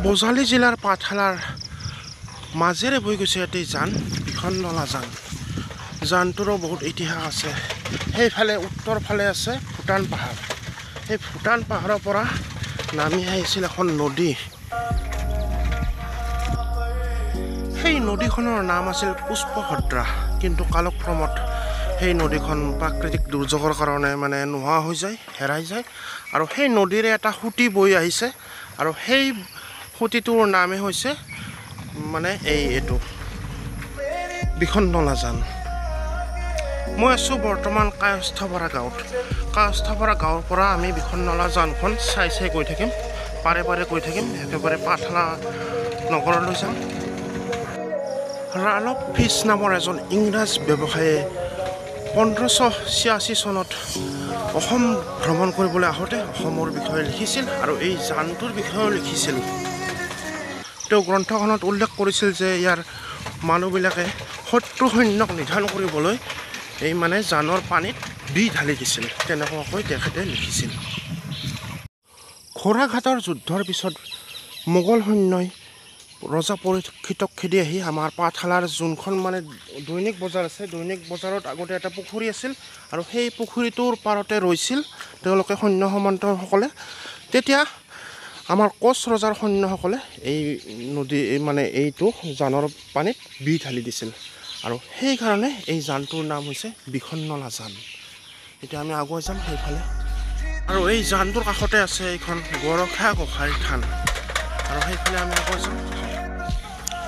বজালী জিলাৰ পাঠশালাৰ মাজেৰে বৈ গৈছে এটি জান, বিখননলা জান। জানটোৰো বহুত ইতিহাস আছে। সেইফালে উত্তৰ ফালে আছে ভূটান পাহাৰ। সেই ভূটান পাহাৰৰ পৰা নামি আহিছিল এখন নদী। সেই নদীখনৰ নাম আছিল পুষ্পভদ্ৰা, কিন্তু কালক্ৰমত সেই নদীখন প্ৰাকৃতিক দুৰ্যোগৰ কাৰণে মানে নোহোৱা হৈ যায়, হেৰাই যায়। আৰু সেই নদীৰে এটা সুঁতি বৈ আহিছে, আৰু সেই সুঁতিটোৰ নামে হৈছে মানে এইটো বিখননলা জান। মই আছোঁ বৰ্তমান কায়স্থপাৰা গাঁৱত। কায়স্থপাৰা গাঁৱৰ পৰা আমি বিখননলা জানখন চাই গৈ থাকিম, পাৰে পাৰে গৈ থাকিম, একেবাৰে পাঠশালা নগৰলৈ যাম। ৰালফ ফিছ নামৰ এজন ইংৰাজ ব্যৱসায়ীয়ে 1586 চনত অসম ভ্ৰমণ কৰিবলৈ আহোঁতে অসমৰ বিষয়ে লিখিছিল, আৰু এই জানটোৰ বিষয়েও লিখিছিল। তেওঁ গ্ৰন্থখনত উল্লেখ কৰিছিল যে ইয়াৰ মানুহবিলাকে শত্ৰু সৈন্যক নিধন কৰিবলৈ এই মানে জানৰ পানীত বি ঢালি দিছিল, তেনেকুৱাকৈ তেখেতে লিখিছিল। ঘোঁৰাঘাটৰ যুদ্ধৰ পিছত মোগল সৈন্যই ৰজা পৰীক্ষিতক খেদি আহি আমাৰ পাঠশালাৰ যোনখন মানে দৈনিক বজাৰ আছে, দৈনিক বজাৰত আগতে এটা পুখুৰী আছিল, আৰু সেই পুখুৰীটোৰ পাৰতে ৰৈছিল তেওঁলোকে সৈন্য সামন্তসকলে। তেতিয়া আমাৰ কোচ ৰজাৰ সৈন্যসকলে এই নদী মানে এইটো জানৰ পানীত বি ঢালি দিছিল, আৰু সেইকাৰণে এই জানটোৰ নাম হৈছে বিখননলা জান। এতিয়া আমি আগুৱাই যাম সেইফালে। আৰু এই জানটোৰ কাষতে আছে এইখন গৰখা গোসাঁই থান, আৰু সেইফালে আমি আগুৱাই যাম।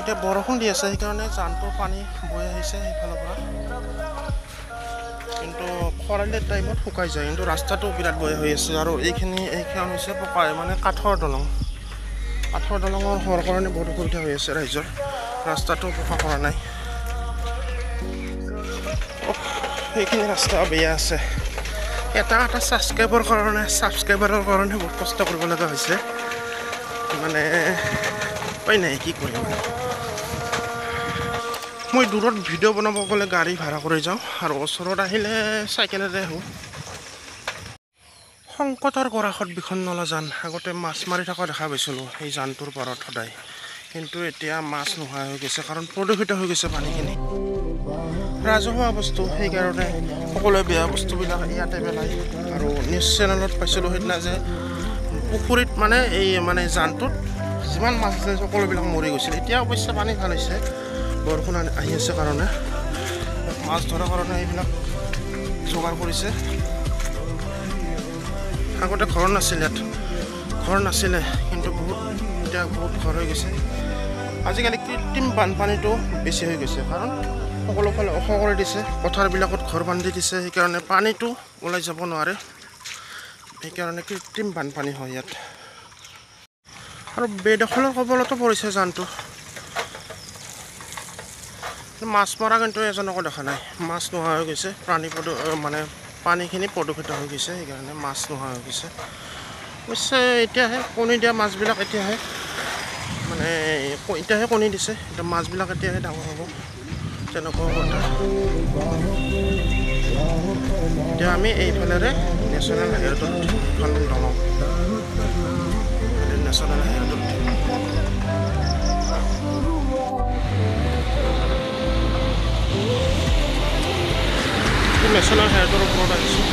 এতিয়া বৰষুণ দি আছে, সেইকাৰণে জানটোৰ পানী বৈ আহিছে সেইফালৰ পৰা, কিন্তু খৰালিৰ টাইমত শুকাই যায়। কিন্তু ৰাস্তাটো বিৰাট বেয়া হৈ আছে, আৰু এইখন হৈছে পকাই মানে কাঠৰ দলং। কাঠৰ দলঙৰ হোৱাৰ কাৰণে বহুত অসুবিধা হৈ আছে ৰাইজৰ, ৰাস্তাটো পকা কৰা নাই। সেইখিনি ৰাস্তা বেয়া আছে। এটা ছাবস্ক্ৰাইবাৰৰ কাৰণে বহুত কষ্ট কৰিব লগা হৈছে, মানে উপায় নাই, কি কৰিম। মই দূৰত ভিডিঅ' বনাব গ'লে গাড়ী ভাড়া কৰি যাওঁ, আৰু ওচৰত আহিলে চাইকেলেৰে আহোঁ। সংকটৰ গৰাহত বিখননলা জান। আগতে মাছ মাৰি থকা দেখা পাইছিলোঁ এই জানটোৰ পাৰত সদায়, কিন্তু এতিয়া মাছ নোহোৱা হৈ গৈছে, কাৰণ প্ৰদূষিত হৈ গৈছে পানীখিনি। ৰাজহুৱা বস্তু, সেইকাৰণে সকলোৱে বেয়া বস্তুবিলাক ইয়াতে পেলায়। আৰু নিউজ চেনেলত পাইছিলোঁ সেইদিনা যে পুখুৰীত মানে এই মানে জানটোত যিমান মাছ আছে সকলোবিলাক মৰি গৈছিল। এতিয়া অৱশ্যে পানী ভাল হৈছে, বৰষুণ আহি আছে কাৰণে মাছ ধৰাৰ কাৰণে এইবিলাক যোগাৰ কৰিছে। আগতে ঘৰ নাছিলে, কিন্তু এতিয়া বহুত ঘৰ হৈ গৈছে। আজিকালি কৃত্ৰিম বানপানীটো বেছি হৈ গৈছে, কাৰণ সকলো ফালে ওখ কৰি দিছে, পথাৰবিলাকত ঘৰ বান্ধি দিছে, সেইকাৰণে পানীটো ওলাই যাব নোৱাৰে, সেইকাৰণে কৃত্ৰিম বানপানী হয় ইয়াত। আৰু বেদখলৰ কবলতো পৰিছে জানটো। মাছ মৰা কিন্তু এজনকো দেখা নাই, মাছ নোহোৱা হৈ গৈছে, মানে পানীখিনি প্ৰদূষিত হৈ গৈছে, সেইকাৰণে মাছ নোহোৱা হৈ গৈছে। অৱশ্যে এতিয়াহে কণী দিয়া মাছবিলাক এতিয়াহে কণী দিছে, এতিয়া মাছবিলাক এতিয়াহে ডাঙৰ হ'ব, তেনেকুৱা কথা। এতিয়া আমি এইফালেৰে নেশ্যনেল হাইৱেটোত এখন দলং, নেশ্যনেল হাইৱেটোত নেশ্যনেল হাইৱেটোৰ ওপৰত আহিছোঁ,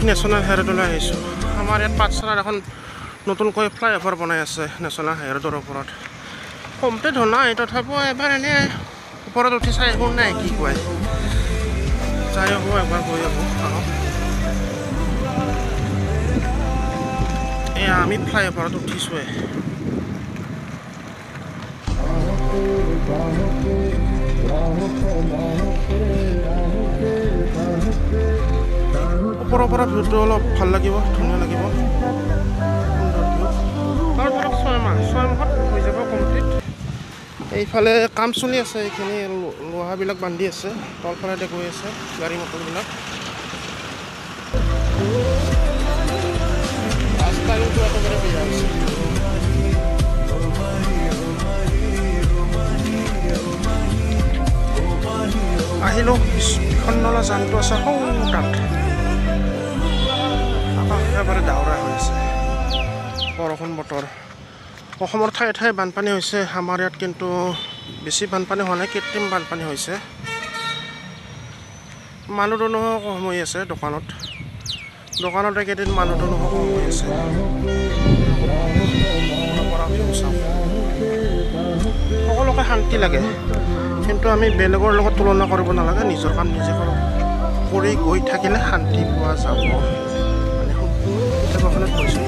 নেশ্যনেল হাইৱেটোলৈ আহিছোঁ। আমাৰ ইয়াত পাঠশালাত এখন নতুনকৈ ফ্লাইঅভাৰ বনাই আছে নেশ্যনেল হাইৱেটোৰ ওপৰত। কমপ্লিট হোৱা নাই, তথাপিও এবাৰ এনেই ওপৰত উঠি চাই আহোঁ, নাই কি কয়, চাই আহোঁ, এবাৰ গৈ আহোঁ। এয়া আমি ফ্লাইঅভাৰত উঠিছোঁৱে। ওপৰৰ পৰা ভিউটো অলপ ভাল লাগিব, ধুনীয়া লাগিব, সুন্দৰ ভিউ। আৰু ধৰক 6 মাহত হৈ যাব কমপ্লিট। এইফালে কাম চলি আছে, এইখিনি লোহাবিলাক বান্ধি আছে, তলফালে গৈ আছে গাড়ী মটৰবিলাক। ৰাস্তা কিন্তু একেবাৰে বেয়া হৈছে। আহিলোঁ, বিখননলা জানটো আছে সৌ তাত। আকাশ একেবাৰে ডাৱৰীয়া হৈ আছে, বৰষুণ বতৰ। অসমৰ ঠায়ে ঠায়ে বানপানী হৈছে, আমাৰ ইয়াত কিন্তু বেছি বানপানী হোৱা নাই, কৃত্ৰিম বানপানী হৈছে। মানুহ দুনুহ কম হৈ আছে দোকানত এইকেইদিন মানুহ দুনুহ কম হৈ আছে। সকলোকে শান্তি লাগে, কিন্তু আমি বেলেগৰ লগত তুলনা কৰিব নালাগে, নিজৰ কাম নিজে কৰি গৈ থাকিলে শান্তি পোৱা যাব। মানে কিতাপ এখনত কৈছোঁ।